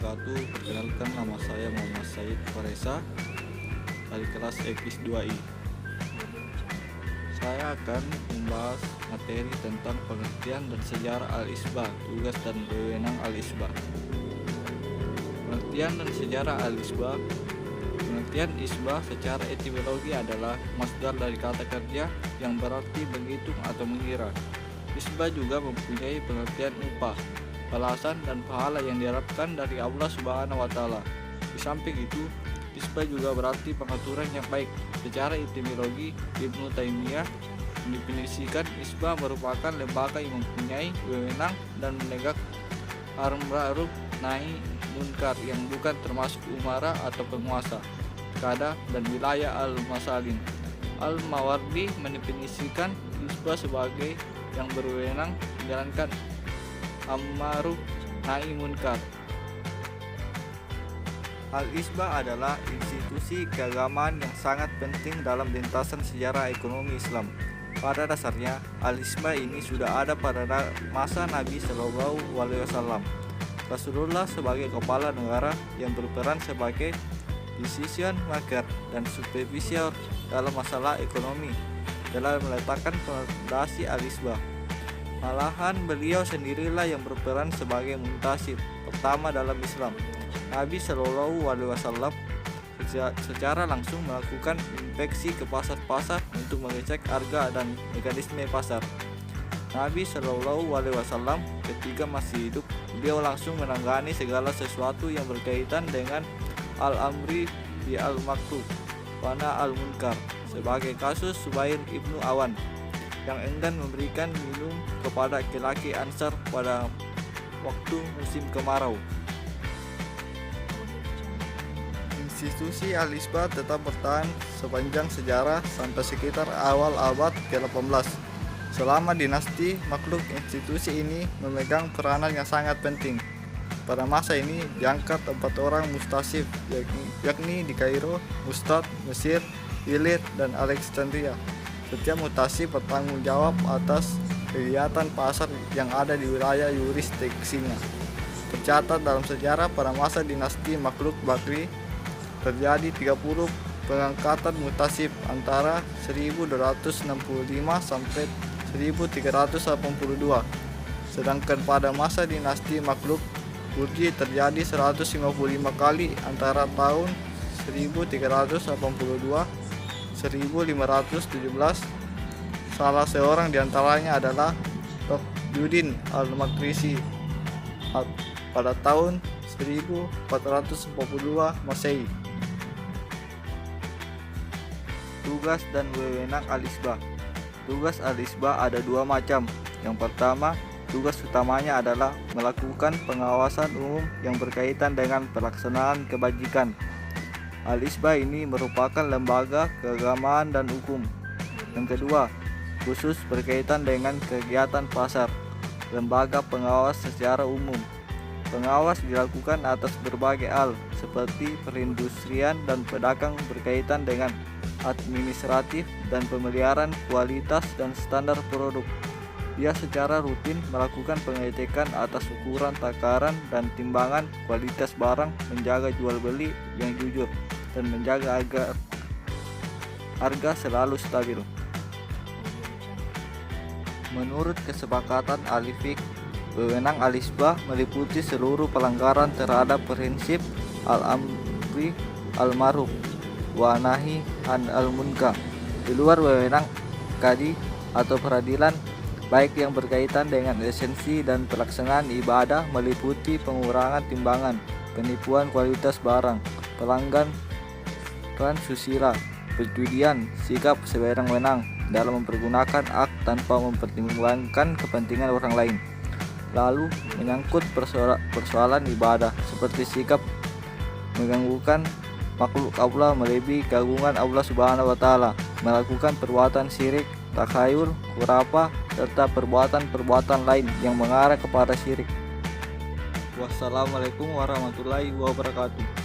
wabarakatuh. Perkenalkan, nama saya Muhammad Said Faresa dari kelas EPIS 2I. Saya akan membahas materi tentang pengertian dan sejarah Al-Isbah, tugas dan wewenang Al-Isbah. Pengertian dan sejarah Al-Isbah. Pengertian isbah secara etimologi adalah masdar dari kata kerja yang berarti menghitung atau mengira. Isbah juga mempunyai pengertian upah, balasan dan pahala yang diharapkan dari Allah Subhanahu wa Ta'ala. Di samping itu, isbah juga berarti pengaturan yang baik. Secara etimologi, Ibnu Taimiyah mendefinisikan isbah merupakan lembaga yang mempunyai wewenang dan menegak amar ma'ruf nahi munkar yang bukan termasuk umara atau penguasa, kada dan wilayah al-masalin. Al-Mawardi mendefinisikan isbah sebagai yang berwenang menjalankan amar nahi munkar. Al-Isbah adalah institusi keagamaan yang sangat penting dalam lintasan sejarah ekonomi Islam. Pada dasarnya, Al-Isbah ini sudah ada pada masa Nabi Shallallahu Alaihi Wasallam. Rasulullah sebagai kepala negara yang berperan sebagai decision maker dan supervisor dalam masalah ekonomi telah meletakkan fondasi Al-Isbah. Malahan beliau sendirilah yang berperan sebagai muntasib pertama dalam Islam. Nabi Shallallahu Alaihi Wasallam secara langsung melakukan inspeksi ke pasar-pasar untuk mengecek harga dan mekanisme pasar. Nabi Shallallahu Alaihi Wasallam ketika masih hidup, beliau langsung menangani segala sesuatu yang berkaitan dengan al-amri bi al-makruf wa al-munkar, sebagai kasus Subair ibnu Awan yang enggan memberikan minum kepada laki-laki Ansar pada waktu musim kemarau. Institusi Al-Isbah tetap bertahan sepanjang sejarah sampai sekitar awal abad ke-18. Selama dinasti Makhluk, institusi ini memegang peranan yang sangat penting. Pada masa ini diangkat 4 orang mustasib, yakni di Kairo, Mustad, Mesir, Ilir, dan Alexandria. Setiap mutasib bertanggung jawab atas kegiatan pasar yang ada di wilayah yurisdiksinya. Tercatat dalam sejarah pada masa dinasti Makhluk Bakri terjadi 30 pengangkatan mutasib antara 1265 sampai 1382. Sedangkan pada masa dinasti Makhluk Burji terjadi 155 kali antara tahun 1382 1517. Salah seorang diantaranya adalah Taqiyuddin al-Makrisi pada tahun 1442 Masehi. Tugas dan wewenang Al-Isbah. Tugas Al-Isbah ada 2 macam. Yang pertama, tugas utamanya adalah melakukan pengawasan umum yang berkaitan dengan pelaksanaan kebajikan. Al-Isbah ini merupakan lembaga keagamaan dan hukum. Yang kedua, khusus berkaitan dengan kegiatan pasar, lembaga pengawas secara umum. Pengawas dilakukan atas berbagai hal seperti perindustrian dan pedagang berkaitan dengan administratif dan pemeliharaan kualitas dan standar produk. Dia secara rutin melakukan pengecekan atas ukuran, takaran, dan timbangan kualitas barang, menjaga jual beli yang jujur, dan menjaga agar harga selalu stabil. Menurut kesepakatan ahli fiqh, wewenang Al-Isbah meliputi seluruh pelanggaran terhadap prinsip al-amri al-ma'ruf wa nahi al-munkar di luar wewenang kadi atau peradilan, baik yang berkaitan dengan esensi dan pelaksanaan ibadah meliputi pengurangan timbangan, penipuan kualitas barang, pelanggan susila, perjudian, sikap sewenang-wenang dalam mempergunakan hak tanpa mempertimbangkan kepentingan orang lain. Lalu menyangkut persoalan ibadah seperti sikap mengganggukan makhluk Allah melebihi keagungan Allah Subhanahu wa Ta'ala, melakukan perbuatan syirik, takhayul, khurafah, serta perbuatan-perbuatan lain yang mengarah kepada syirik. Wassalamualaikum warahmatullahi wabarakatuh.